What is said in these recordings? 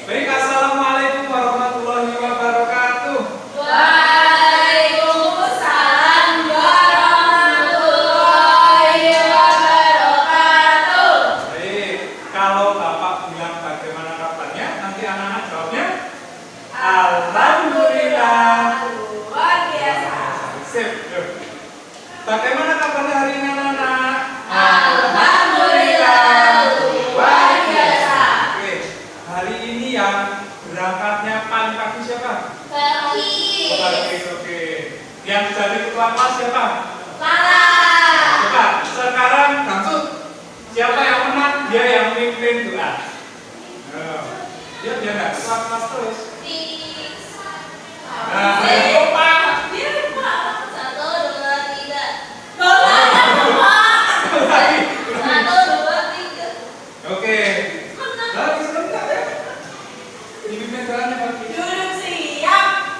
Baik, assalamualaikum warahmatullahi wabarakatuh. Waalaikumsalam warahmatullahi wabarakatuh. Baik, kalau Bapak bilang bagaimana kabarnya, nanti anak-anak jawabnya Alhamdulillah. Luar biasa. Sip. Bagaimana kabarnya hari ini anak-anak? Alhamdulillah. Luar biasa. Oke, hari ini yang berangkatnya paling pagi siapa? Oke. Yang jadi ketua kelas siapa? Coba, sekarang Gamsut. Siapa yang menang? Dia yang mimpin doa. Dia nggak ketua kelas terus. Nah, lupa. Oke. Lagi sebentar ya. Dipimpin doanya pagi. Duduk siap.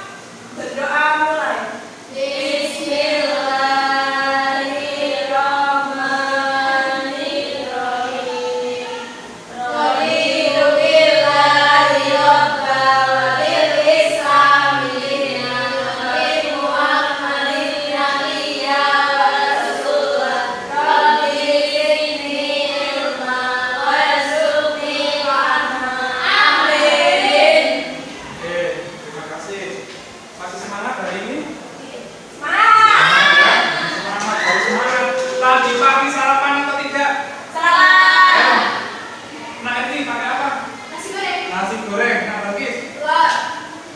Berdoa mulai. Bismillahirrahmanirrahim. Raditu billahi rabbal wa bil islami dinan wa bi Muhammadin nabiyya wa rasulah. Rabbi zidni ilma warzuqni fahma. Amin. Oke, terima kasih. Masih semangat hari ini? Semangat. Ya, semangat, harus semangat. Tadi pagi sarapan atau tidak? Salam. Nah ini pakai apa? Nasi goreng. Nasi goreng. Nah bagus. Telur.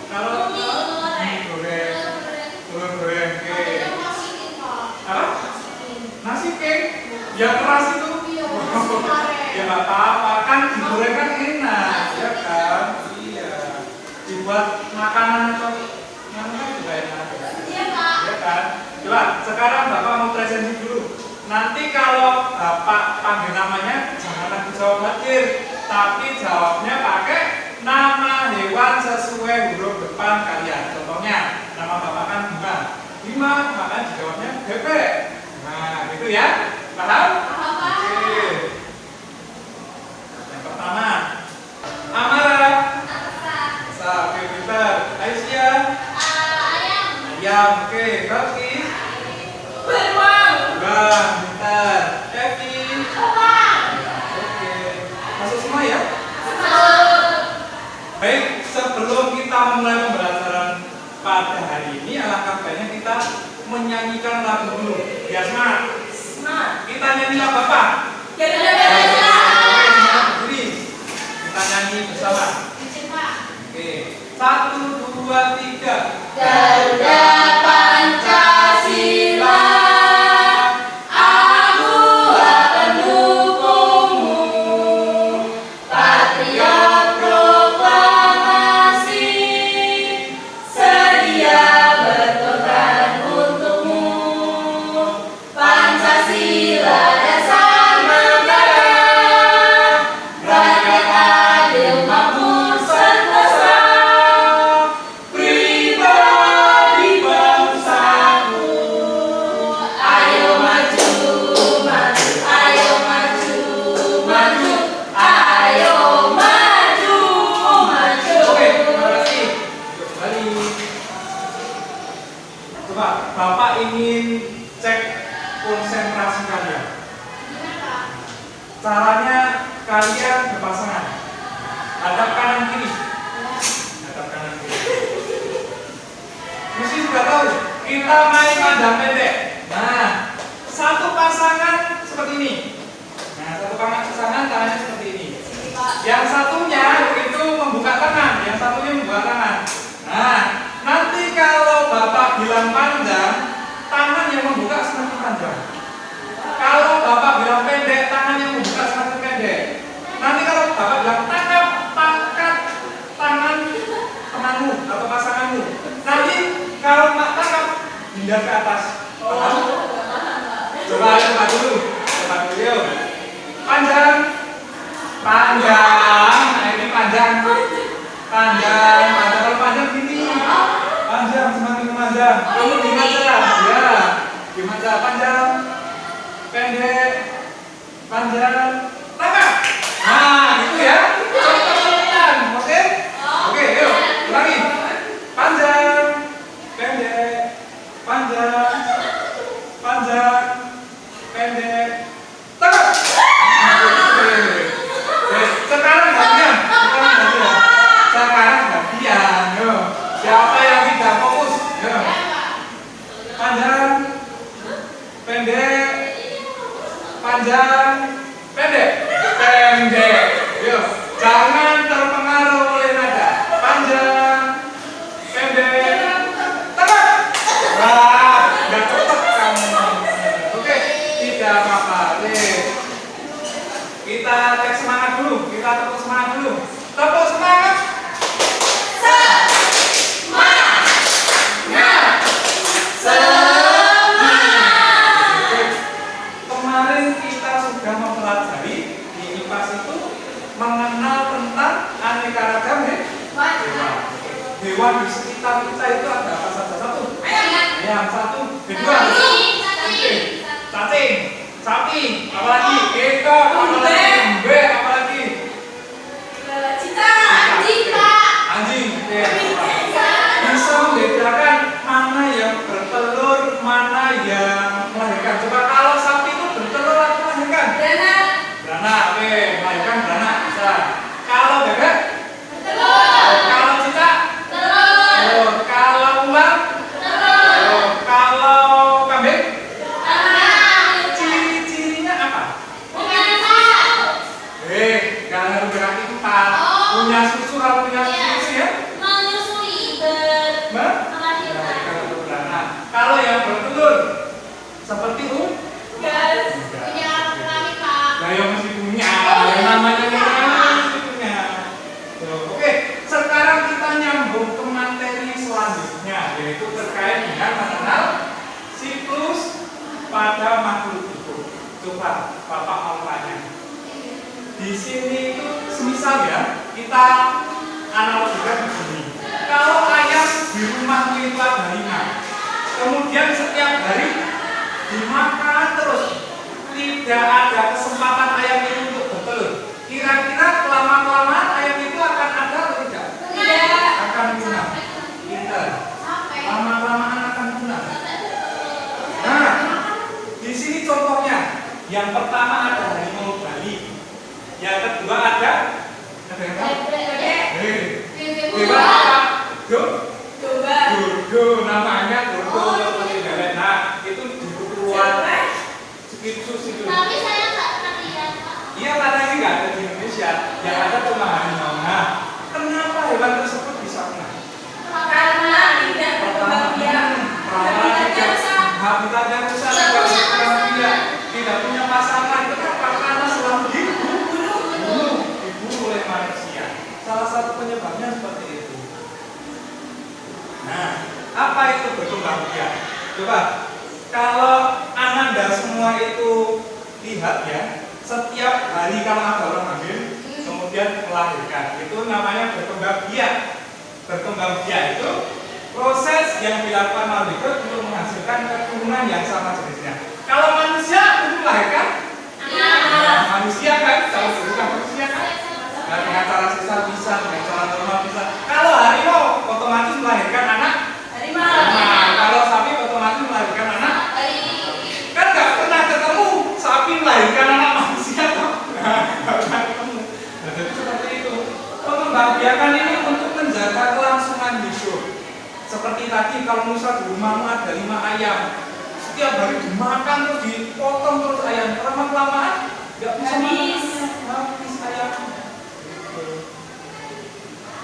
Kalau Goreng. goreng, telur goreng. Oke. Apa? Nasi cake. Yang keras itu? Ya nggak apa-apa, kan digoreng kan enak, ya kan? Iya. Dibuat makanan atau makanan juga enak. Ya kan? Coba sekarang Bapak mau presentasi dulu. Nanti kalau Bapak panggil namanya jangan lagi jawab hadir, tapi jawabnya pakai nama hewan sesuai huruf depan kalian. Contohnya nama Bapak kan Bima, maka dijawabnya bebek. Nah, gitu ya. Paham? Oke. Yang pertama, Amara. Oke, pintar. Aisyah. Ayam. Oke, Rocky. Beruang. Bang, pintar. Evi. Oke. Masuk semua ya? Baik, sebelum kita memulai pembelajaran pada hari ini, alangkah baiknya kita menyanyikan lagu dulu. Ya, semangat. Kita nyanyi lagu apa? Oke, semangat berdiri. Kita nyanyi bersama. Oke, 1, 2, 3. Garuda Pancasila, aku pendukungmu, patriot proklamasi, sedia berkorban untukmu. Pancasila dasar negara, rakyat adil makmur sentosa, pribadi bangsaku. Ayo maju, maju, ayo maju, maju, ayo maju, maju. Oke, terima kasih. Duduk kembali. Coba, Bapak ingin cek konsentrasi kalian. Caranya kalian berpasangan. Hadap kanan kiri. Hadap kanan kiri. Mesti sudah tahu, kita main pandang pendek. Nah, satu pasangan seperti ini. Nah, satu pasangan tangannya seperti ini. Yang satunya itu membuka tangan, yang satunya membuka tangan. Nah, nanti kalau Bapak bilang panjang, tangan yang membuka semakin panjang. Kalau Bapak bilang pendek, tangan yang membuka semakin pendek. Nanti kalau Bapak bilang tangkap, pangkat tangan temanmu atau pasanganmu. Nanti kalau Mak tangkap, hindar ke atas. Paham? Coba dulu. Coba dulu yuk. Panjang. Panjang. Nah, ini panjang. Panjang. Kalau panjang gini. Panjang, semakin panjang. Kamu gimana? Ya. Gimana? Panjang. Pendek. Panjang. Tangkap. Nah, gitu ya. Contoh-contohan. Oke? Sekarang gantian. Sekarang gantian. Yo. Siapa yang tidak fokus? Yo. Panjang, pendek, panjang, pendek, pendek. Yo. Jangan terpengaruh oleh nada. Panjang, pendek, tengah. Wah, nggak cepet kamu. Oke, tidak apa-apa. Kita tek semangat dulu. Kita tepuk semangat dulu. Tepuk semangat. Kemarin kita sudah mempelajari di IPAS itu mengenal tentang aneka ragam hewan. Hewan di sekitar kita itu ada apa saja? Satu, ayam. Satu, kedua, cacing, sapi, apalagi ekor, apalagi apalagi anjing. Bisa membedakan mana yang bertelur, mana yang melahirkan. Coba kalau sapi itu bertelur atau melahirkan? Beranak, melahirkan beranak. Bisa. Kalau bebek? Kalau cicak? Kalau ular? Kalau kambing? Ciri-cirinya apa? Gak harus berarti empat. Punya susu atau punya susu ya? Kalau yang bertelur seperti yang masih punya, yang namanya masih punya. Oke, sekarang kita nyambung ke materi selanjutnya, yaitu terkait dengan mengenal siklus pada makhluk hidup. Coba Bapak mau tanya. Di sini itu semisal ya, kita analogikan begini. Kalau ayam di rumahmu itu ada 5, kemudian setiap hari dimakan terus, tidak ada kesempatan ayam itu untuk bertelur. Kira-kira lama-kelamaan ayam itu akan ada atau tidak? Tidak. Akan punah. Tidak. Lama-kelamaan akan punah. Nah, di sini contohnya. Yang pertama ada harimau Bali. Yang kedua ada hewan apa? Dodo, namanya dodo. Nah, itu di kepulauan Skipsus itu. Tapi saya nggak lihat, Pak. Iya, katanya nggak ada di Indonesia. Yang ada cuma harimau. Nah, kenapa hewan tersebut bisa punah? Karena tidak berkembang biak. Habitatnya rusak. Habitatnya rusak, tidak punya pasangan. Kenapa? Karena selalu diburu oleh manusia. Salah satu penyebabnya seperti itu. Nah, apa itu berkembang biak? Coba, kalau Ananda semua itu lihat ya, setiap hari kalau ada orang hamil, kemudian melahirkan, itu namanya berkembang biak. Berkembang biak itu proses yang dilakukan makhluk hidup untuk menghasilkan keturunan yang sama jenisnya. Kalau manusia untuk melahirkan, manusia kan, kalau bukan manusia kan, dengan cara sisa bisa, dengan cara normal bisa. Kalau harimau otomatis melahirkan anak harimau. Nah, kalau sapi otomatis melahirkan anak. Kan nggak pernah ketemu sapi melahirkan anak manusia toh. Nggak pernah ketemu. Nah, jadi seperti itu. Pengembangbiakan ini untuk menjaga kelangsungan hidup. Seperti tadi kalau misal di rumahmu ada 5 ayam, setiap hari dimakan terus dipotong terus ayam, lama-kelamaan nggak bisa habis ayam.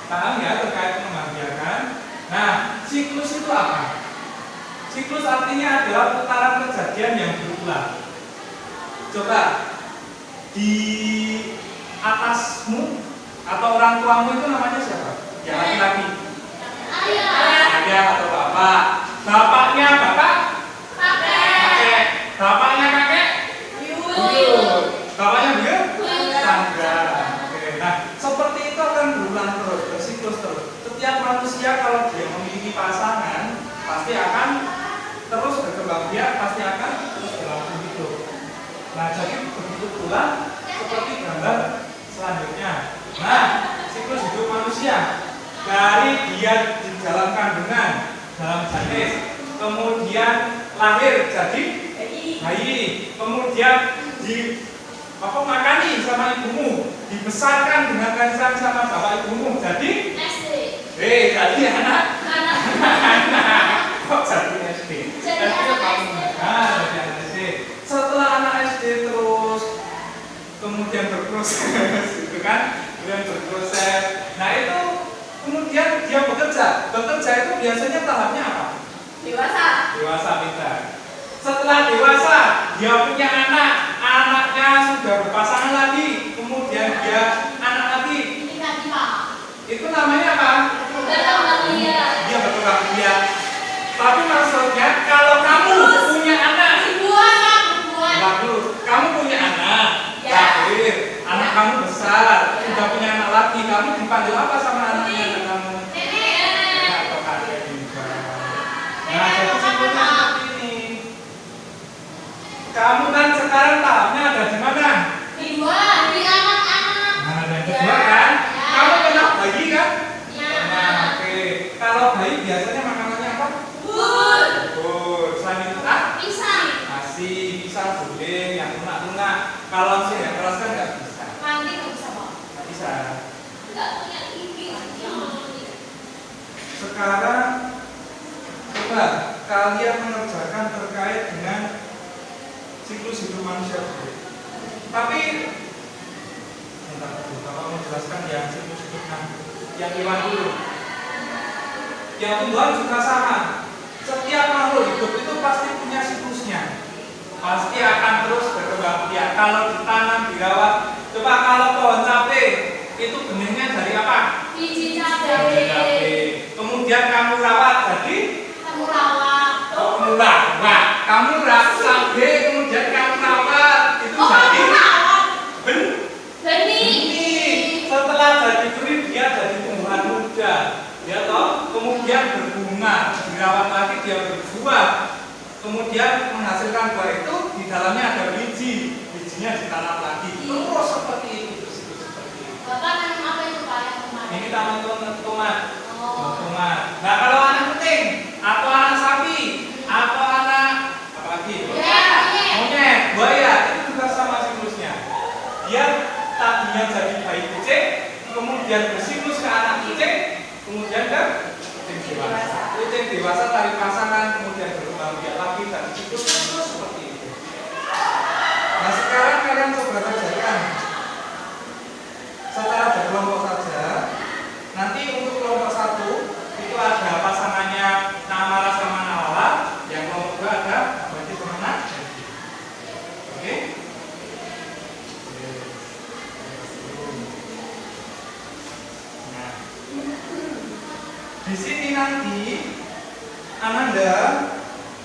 Paham ya terkait pengembangbiakan? Nah, siklus itu apa? Siklus artinya adalah putaran kejadian yang berulang. Coba di atasmu atau orang tuamu itu namanya siapa? Yang laki-laki. Ayah atau bapak. Bapaknya bapak? Kakek. Bapaknya kakek? Buyut. Bapaknya buyut? Tangga. Oke. Nah, seperti itu akan berulang terus, bersiklus terus. Setiap manusia kalau dia memiliki pasangan, pasti akan terus berkembang biak, pasti akan terus berlangsung hidup. Nah, jadi begitu pula seperti gambar selanjutnya. Nah, siklus hidup manusia dari dia dalam kandungan, dalam janin, kemudian lahir jadi bayi, kemudian apa makani sama ibumu, dibesarkan dengan kasih sayang sama bapak ibumu. Jadi SD. jadi anak kok jadi SD? Jadi anak kamu. SD. Jadi anak SD. Setelah anak SD terus kemudian berproses, gitu kan? Kemudian berproses. Nah itu kemudian dia bekerja. Bekerja itu biasanya tahapnya apa? Dewasa. Dewasa kita. Setelah dewasa, dia punya anak. Anaknya sudah berpasangan lagi. Kemudian dia anak lagi. Ini kan Pak. Itu namanya apa? Berkembang biak. Dia berkembang biak. Tapi maksudnya kalau kamu punya anak, enggak dulu. Kamu punya anak, lahir, anak kamu besar, sudah punya anak lagi. Kamu dipanggil apa sama anaknya anak kamu? Nenek atau kakek juga. Nah, jadi simpelnya seperti ini. Kamu kan sekarang tahapnya ada di mana? Di anak-anak. Nah, ada yang kedua kan? Kamu pernah bayi kan? Ya. Nah, oke. Kalau bayi biasanya makanannya apa? Bun. Bur. Selain itu Pisang. nasi, bisa boleh, yang lunak-lunak. Kalau sih yang keras kan nggak bisa. Mandi nggak bisa Pak. Nggak bisa. Nggak punya gigi. Sekarang coba kalian mengerjakan terkait dengan siklus hidup manusia. Tapi bentar dulu, Bapak mau jelaskan yang siklus hidup yang hewan dulu. Yang tumbuhan juga sama. Setiap makhluk hidup itu pasti punya siklusnya. Pasti akan terus berkembang biak. Kalau ditanam, dirawat. Coba kalau pohon cabai itu benihnya dari apa? Biji Biji cabai. cabai. Kemudian kamu rawat jadi Kamu rawat. kamu rawat. Kamu rawat cabai, kemudian kamu rawat itu jadi rawat. benih. Benih. Setelah jadi benih dia jadi tumbuhan muda. Ya toh, kemudian berbunga, dirawat lagi dia berbuah. Kemudian menghasilkan buah itu di dalamnya ada biji, bijinya ditanam lagi. Terus seperti itu, seperti itu. Bapak nanam apa itu Pak yang kemarin? Ini taman tomat. Oh. Tomat. Nah kalau anak kucing, atau anak sapi, atau anak apa lagi? Monyet, buaya itu juga sama siklusnya. Dia tadinya jadi bayi kucing, kemudian bersiklus ke anak kucing, kemudian ke kucing dewasa. Kucing dewasa tarik pasangan, kemudian berkembang biak lagi dan siklus terus seperti itu. Nah sekarang kalian coba kerjakan secara berkelompok saja. Nanti untuk kelompok satu itu ada pasangannya Namara sama Nalala, yang kelompok dua ada Abadi sama Najdi. Oke? Nah, di sini nanti Ananda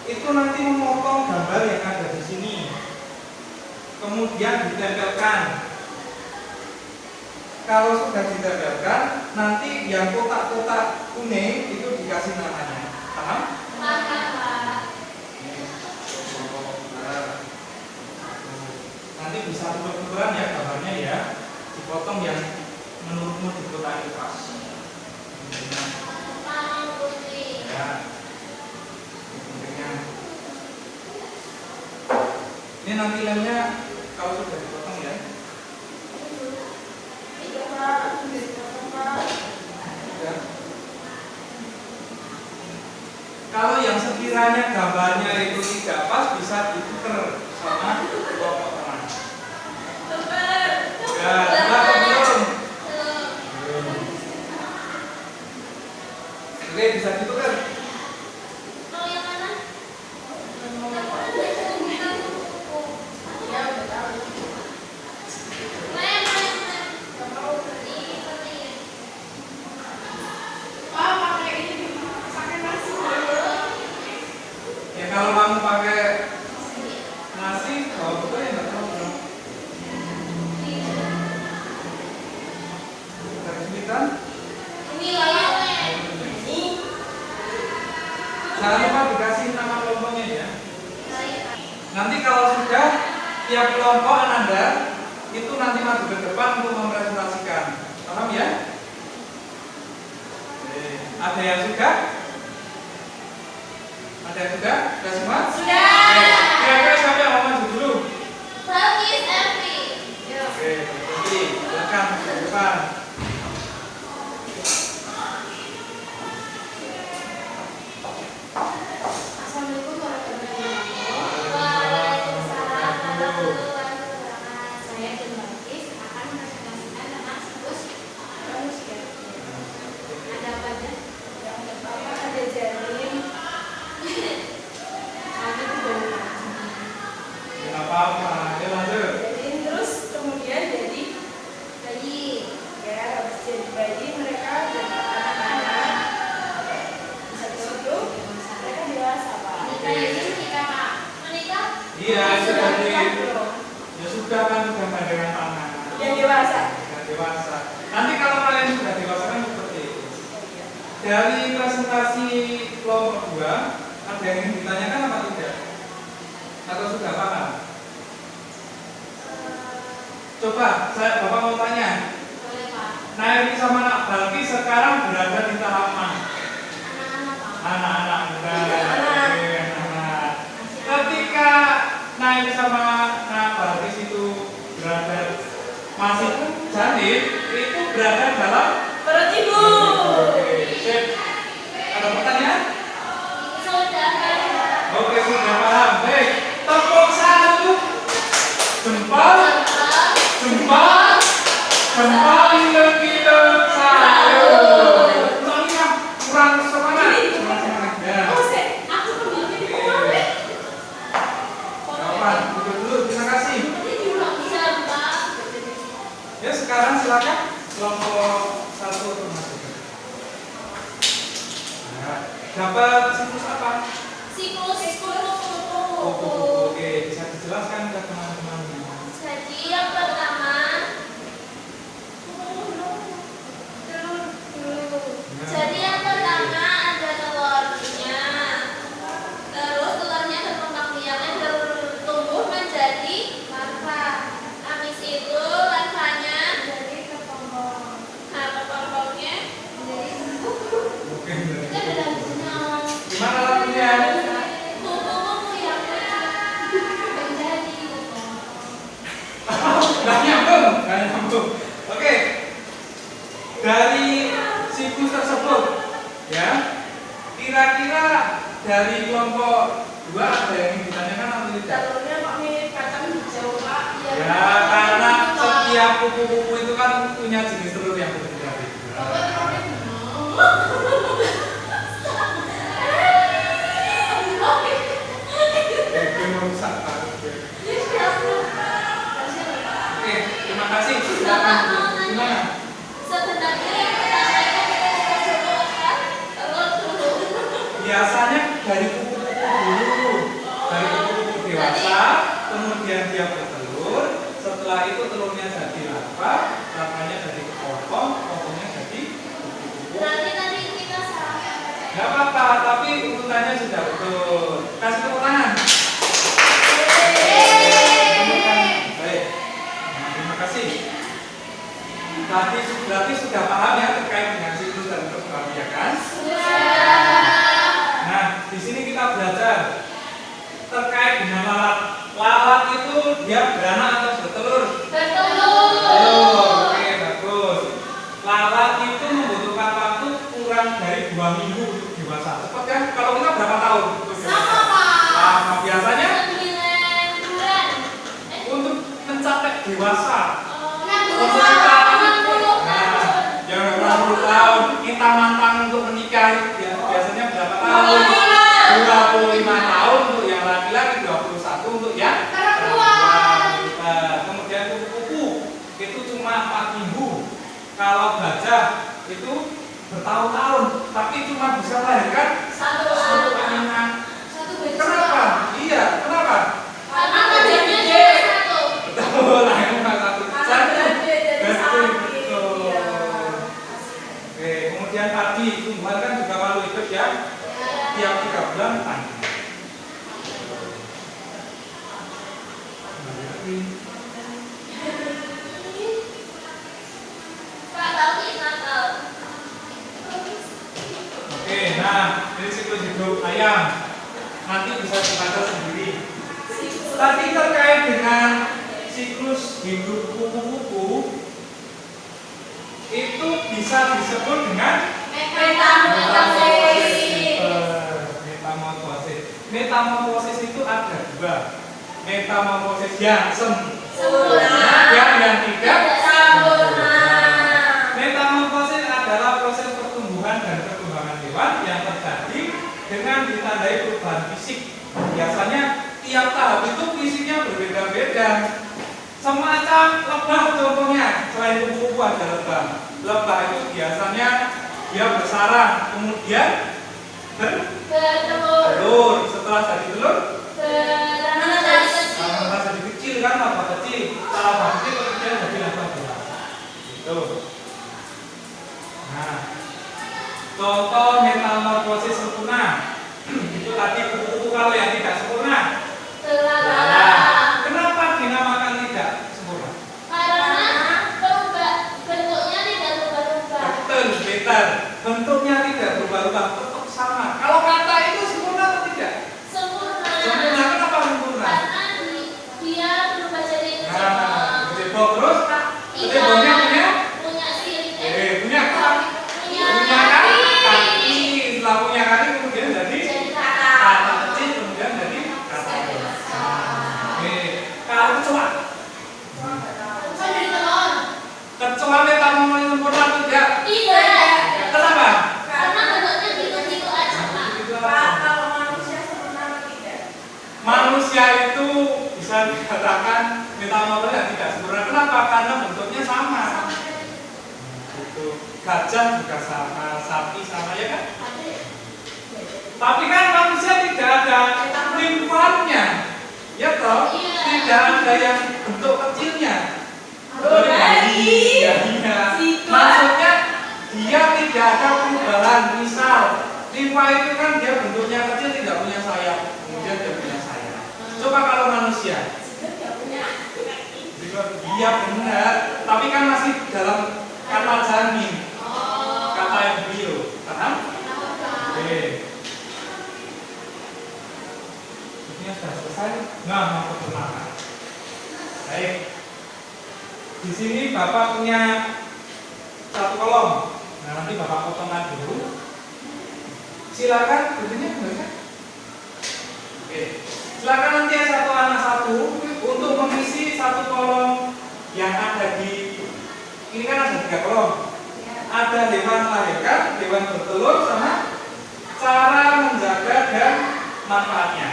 itu nanti memotong gambar yang ada di sini, kemudian ditempelkan. Kalau sudah ditempelkan, nanti yang kotak-kotak kuning itu dikasih namanya. Paham? Nanti bisa tuker-tukeran ya gambarnya ya. Dipotong yang menurutmu di kotak itu pas. Ya. Ini nanti lemnya kalau sudah dipotong ya. Ya. Kalau yang sekiranya gambarnya itu tidak pas bisa ditukar sama kelompok teman. Ya, sudah belum? Oke, bisa ditukar. Kalau yang mana? Ya kalau kamu pakai nasi, kalau betul ya nggak tahu dong. Dari sembilan. Ini layarnya. Jangan lupa dikasih nama kelompoknya ya. Nanti kalau sudah tiap kelompok Ananda itu nanti maju ke depan untuk mempresentasikan. Paham ya? Ada yang sudah? Ada yang sudah? Sudah semua? Sudah. Kira-kira siapa yang mau maju dulu? Bagus, Elvi. Iya, sudah di ya sudah kan sudah gandengan tangan. Yang dewasa. Sudah dewasa. Nanti kalau kalian sudah dewasa kan seperti itu. Dari presentasi kelompok 2, ada yang ingin ditanyakan apa tidak? Atau sudah paham? Coba, Bapak mau tanya. Boleh Pak. Nairi sama Nak Balki sekarang berada di tahap mana? Anak-anak Pak. Anak-anak muda. Anak. Oke, anak. Ketika Nairi sama Nak Balki itu berada masih janin, itu berada dalam Perut ibu. Oke, sip. Ada pertanyaan? Sudah Pak. Oke, sudah paham. Baik, tepuk satu. Jempol, jempol, jempol kita sayur. Soalnya kurang semangat. Kurang semangat. Ya. Oh, aku belum ini kemarin. Kapan? Duduk dulu. Terima kasih. Ini diulang bisa Pak. Ya, sekarang silakan kelompok 1 untuk masuk. Nah, dapat siklus apa? Siklus kupu-kupu. Oke, bisa dijelaskan ke teman-teman. Jadi yang pertama Jadi yang pertama ada telurnya. Terus telurnya berkembang biaknya bertumbuh menjadi larva. Habis itu larvanya jadi kepompong. Nah, kepompongnya Oke, itu ada dalamnya. gimana lagunya? Kupu-kupu yang menjadi kepompong. Nggak nyambung, nggak nyambung. Oke, dari siklus tersebut, ya, kira-kira dari kelompok 2 ada yang ingin ditanyakan atau tidak? Telurnya kok mirip kacang hijau, Pak? Ya, karena setiap kupu-kupu itu kan punya jenis telur yang berbeda-beda. Oke, merusak Pak. Oke, terima kasih. Silakan. Gimana? Sebenarnya yang pertama itu telur dulu. Biasanya dari kupu-kupu dulu, dari kupu-kupu dewasa, kemudian dia bertelur. Setelah itu telurnya jadi larva, larvanya jadi kepompong, kepompongnya jadi kupu-kupu. Tadi kita salah. Gak apa-apa, tapi urutannya sudah betul. Kasih tepuk tangan. Baik, nah, terima kasih. Tadi berarti sudah paham ya terkait dengan siklus dan perkembangan. Nah, di sini kita belajar terkait dengan lalat. Lalat itu dia beranak atau bertelur? Bertelur. Oke, bagus. Lalat itu membutuhkan waktu kurang dari 2 minggu untuk dewasa. Cepat kan? Kalau kita berapa tahun? Untuk dewasa? Sama Pak. Lama biasanya 9 bulan. untuk mencapai dewasa. 6 bulan. 60 tahun. Ya 60 tahun. Kita mantang untuk menikah ya, biasanya berapa tahun? 25 tahun untuk yang laki-laki, 21 untuk yang perempuan. Kemudian kupu-kupu itu cuma 4 minggu. Kalau gajah itu bertahun-tahun, tapi cuma bisa melahirkan Satu satu anak. anak. Satu gadis. Kenapa? Iya, kenapa? Karena gajinya cuma satu. Betul, lahir cuma satu. Anak gede jadi Betul, sakit. betul. Iya. Oke, kemudian tadi tumbuhan kan juga malu hidup ya. Tiap 3 bulan tangki. Pak tahu kita tahu. Oke, nah ini siklus hidup ayam. Nanti bisa dibaca sendiri. Tadi terkait dengan siklus hidup kupu-kupu itu bisa disebut dengan Metamorfosis. Metamorfosis. Metamorfosis itu ada 2. Metamorfosis yang Sempurna. yang tidak Sempurna. Metamorfosis adalah proses pertumbuhan dan perkembangan hewan yang terjadi dengan ditandai perubahan fisik. Biasanya tiap tahap itu fisiknya berbeda-beda. Semacam lebah contohnya, selain kupu-kupu ada lebah. Lebah itu biasanya dia bersarang, kemudian bertelur. Bertelur. Setelah jadi telur, Beranak. laba kecil kemudian jadi laba besar. Gitu. Nah, contoh metamorfosis sempurna itu tadi kupu-kupu kalau yang tidak sempurna. Kenapa dinamakan tidak sempurna? Karena bentuknya tidak berubah-ubah. Betul, Peter. Bentuknya tidak berubah-ubah, tetap sama. Kalau kata itu sempurna atau tidak? Sempurna. Sempurna. Kenapa sempurna? Karena dia berubah jadi Nah, gede terus. Gede iya. punya Punya sirip. punya kaki. Setelah punya kaki kemudian jadi kata kecil, kemudian jadi kata besar. Oke. Kalau kecoa, kecoa metamorfosis sempurna atau tidak? Tidak. Kenapa? Karena bentuknya gitu-gitu aja, Pak. Pak, kalau manusia sempurna atau tidak? Manusia itu bisa dikatakan metamorfosis tidak sempurna. Kenapa? Karena bentuknya sama. Itu gajah juga sama, sapi sama, ya kan? Tapi kan manusia tidak ada limfanya, ya toh? Iya. Tidak ada yang bentuk kecilnya. Halo, bayi. Iya, iya. Situ. Maksudnya dia tidak ada perubahan. Misal limfa itu kan dia bentuknya kecil, tidak punya sayap, kemudian dia punya sayap. Coba kalau manusia, iya benar, tapi kan masih dalam kata jamin, kata embrio, paham? Oke. Ini sudah selesai. Nah, mau perkenalkan. Baik. Di sini Bapak punya satu kolom. Nah, nanti Bapak potongkan dulu. Silakan, berdiri benar. Oke. Silakan nanti yang satu anak satu untuk mengisi satu kolom yang ada di ini kan ada 3 kolom. Ada hewan melahirkan, hewan bertelur, sama cara menjaga dan manfaatnya.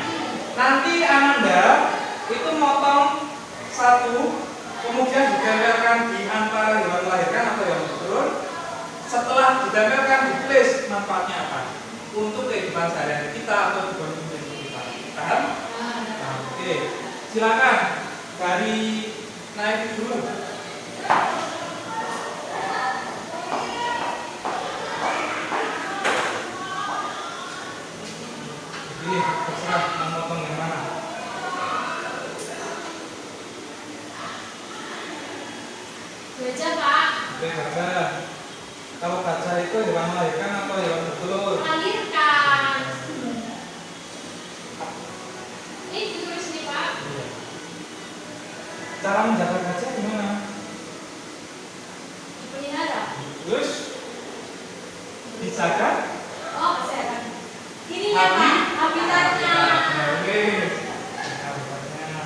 Nanti Ananda itu motong satu, kemudian ditempelkan di antara hewan melahirkan atau hewan bertelur. Setelah ditempelkan, ditulis manfaatnya apa untuk kehidupan sehari-hari kita atau kehidupan kita. Paham? Nah, oke. Silakan dari naik dulu. Ini terserah mau motong yang mana. Gajah, Pak. Oke, gajah. Kalau gajah itu hewan melahirkan atau hewan bertelur? Melahirkan. Ini ditulis nih, Pak. Iya. Cara menjaga gajah gimana? Dipelihara. Terus dijaga? Oh, kesehatan. Ini ya Pak, habitatnya. Oke. Habitatnya.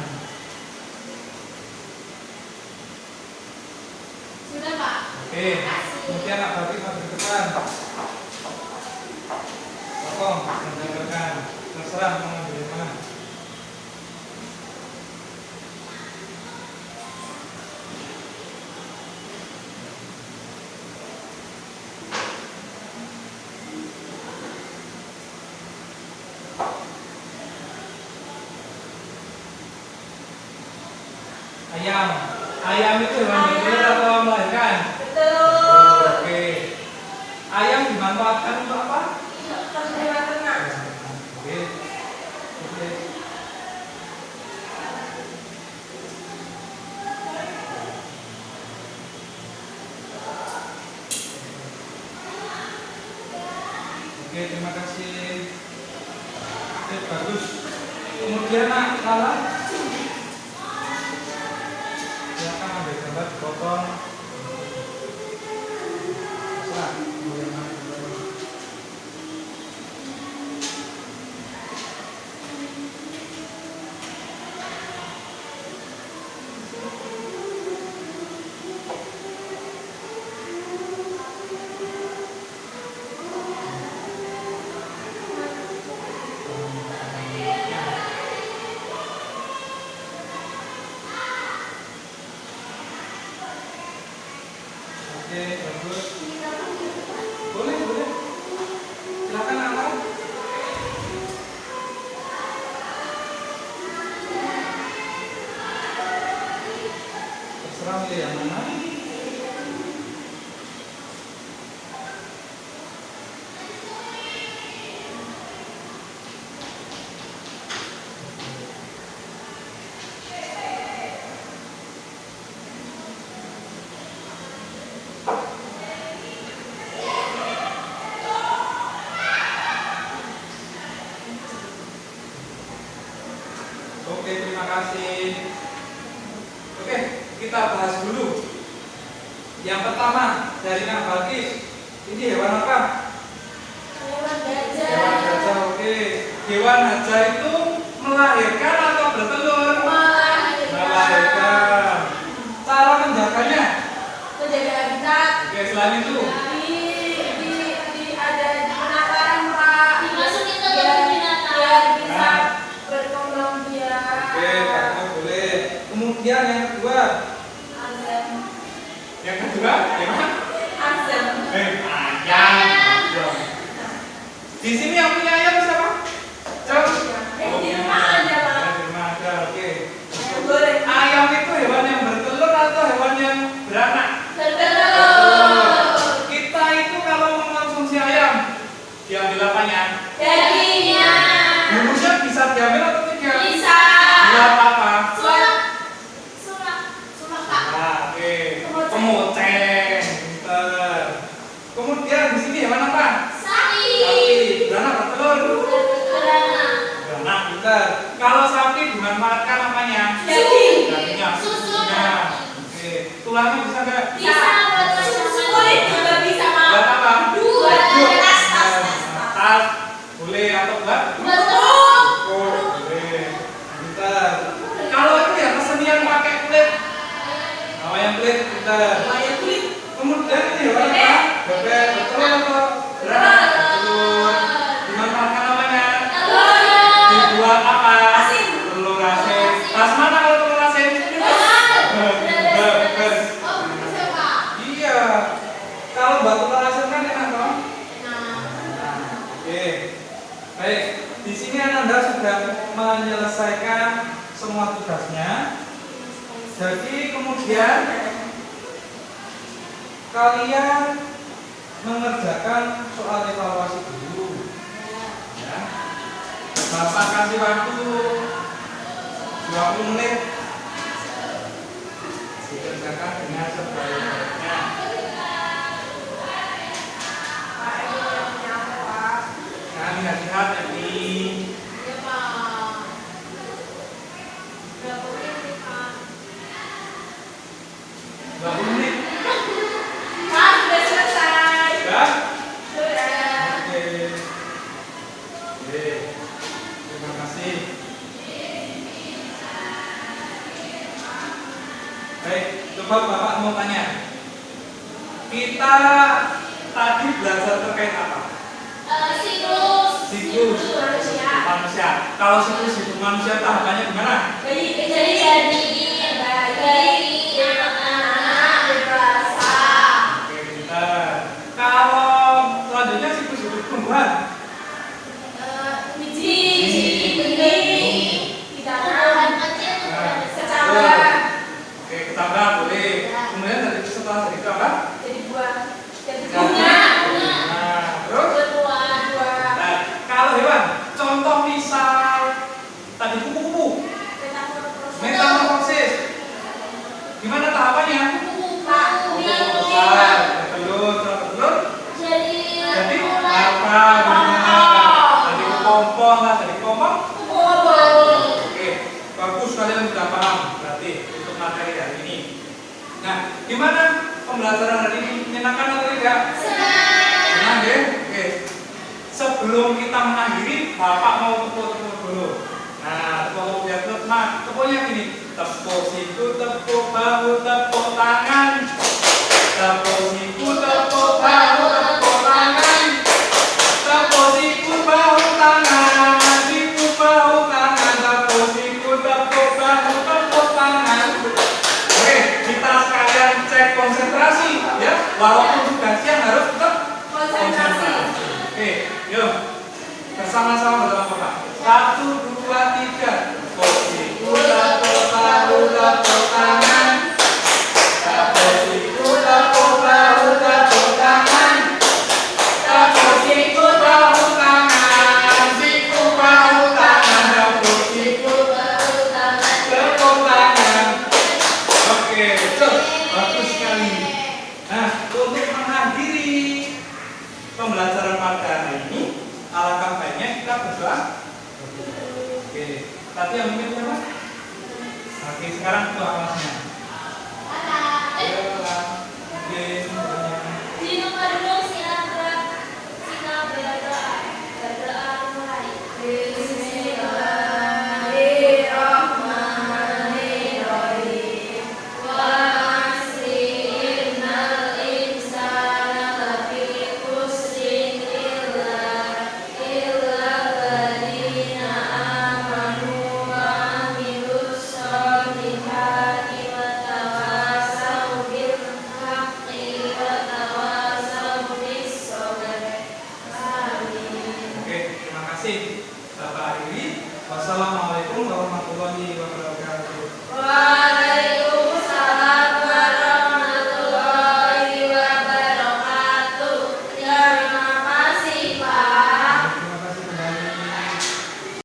Sudah, Pak. Oke. Kemudian Nak Batik masuk ke depan. Potong, menjabarkan. Terserah mau ngambil yang mana. Ayam. Ayam itu hewan bertelur atau melahirkan? Betul. Oke. Ayam dimanfaatkan untuk apa? Hewan ternak. Oke. Oke. Oke, terima kasih. Oke, bagus. Kemudian Nak Lala, silakan ambil gambar, potong. Terserah, mau yang mana. kasih. Oke, kita bahas dulu. Yang pertama dari Kang Balkis. Ini hewan apa? Hewan Hewan gajah. gajah. Oke. Hewan gajah itu melahirkan atau bertelur? Melahirkan. Cara menjaganya? Menjaga habitat. Oke, selain itu. Di ada penataran Pak. Dimasukin ke Biar kebun binatang. bisa Nah. berkembang biak. Oke, kamu boleh. Kemudian yang kedua. Azam. Yang kedua, gimana? Azam. Ayam. Di sini yang punya ayam siapa? Jam. Di rumah ada, Pak. Di rumah ada. Oke. Ayam goreng. Ayam itu hewan yang bertelur atau hewan yang beranak? Bertelur. Kita itu kalau mengkonsumsi ayam, diambil apanya? Dagingnya. Bungkusnya bisa diambil atau tidak? Bisa. Buat apa? Surak Kak. Nah, oke. Kemoceng. Kemoceng. Pinter. Kemudian di sini hewan apa? Sapi. Sapi. Beranak bertelur. Beranak. Beranak, pinter. Kalau sapi dimanfaatkan apanya? Daging. Dagingnya, Susunya. Oke. Tulangnya bisa nggak? Bisa buat susu. Kulit juga bisa, Pak. Buat apa? Buat tas. Tas. Boleh atau buat? Betul. Oh, boleh. Pinter. Kalau itu ya kesenian pakai kulit. Namanya kulit, pinter. Lumayan kulit. Kemudian ini hewan apa? Bebek, betul atau beranak? Betul. Dimanfaatkan namanya? Dibuat apa? Asin. Telur asin. Tas mana kalau telur asin? Beber. Oh, bisa Kak. Iya. Kalau buat telur asin kan enak dong. Nah. Oke. Baik. Di sini Anda sudah menyelesaikan semua tugasnya. Jadi kemudian kalian mengerjakan soal evaluasi dulu. Ya. Bapak kasih waktu 20 menit. Dikerjakan dengan sebaik-baiknya. Pak, ini yang punya apa, Pak? Nah, lihat-lihat ini. Ya Pak. Berapa menit Pak? 20 menit. Pak, sudah selesai. Ya? Sudah. Oke. Oke. Terima kasih. Baik, coba Bapak mau tanya. Kita tadi belajar terkait apa? Siklus. Siklus manusia. Kalau siklus hidup manusia tahapannya gimana? Jadi anak dewasa. Oke, pintar. Kalau selanjutnya siklus hidup tumbuhan. Biji, benih, Tumbuhan hidangan, kecil, Nah, kecambah, Oke, ketambah boleh. Kemudian dari setelah dari itu apa? jadi buah, jadi Bunga. bunga, Nah, terus? berbuah. buah, Nah, kalau hewan, contoh misal tadi kupu-kupu, metamorfosis. Gimana tahapannya? Besar, bertelur, bertelur, jadi larva, jadi kepompong lah, jadi kepompong. Oke, bagus kalian sudah paham berarti untuk materi hari ini. Nah, gimana pembelajaran hari ini? Menyenangkan atau tidak? Senang ya? Oke. Sebelum kita mengakhiri, Bapak mau tepuk-tepuk dulu. Nah, tepuk-tepuk biar semangat. Tepuknya gini. Tepuk siku, tepuk bahu, tepuk tangan. Tepuk siku, tepuk bahu, tepuk tangan. Tepuk siku, bahu, tangan. Siku, bahu, tangan. Tepuk siku, tepuk bahu, tepuk tangan. Oke, kita sekalian cek konsentrasi ya. Walaupun sudah siang harus tetap konsentrasi. Oke, yuk bersama-sama dalam Bapak. 1, 2, 3. Siku, tepuk bahu, tepuk tangan. Tepuk siku, tepuk bahu, tepuk tangan. Tepuk siku, bahu, tangan. Siku, bahu, tangan. Tepuk siku, tepuk tangan. Oke, betul. Bagus sekali. Nah, untuk mengakhiri pembelajaran pada hari ini, alangkah baiknya kita berdoa. Oke, tadi yang mungkin siapa? Oke, sekarang ketua kelasnya. Anak. Ayo lah. Oke, semuanya. Di nomor dulu Sinabra mulai. Bismillahirrahmanirrahim. Wa asri innal insana lafi khusrin illa alladziina amanu wa amilus solihati wa tawasaw bil haqqi wa tawasaw bis sabr. Amin. Oke, terima kasih Bapak Riri. Wassalamualaikum warahmatullahi wabarakatuh.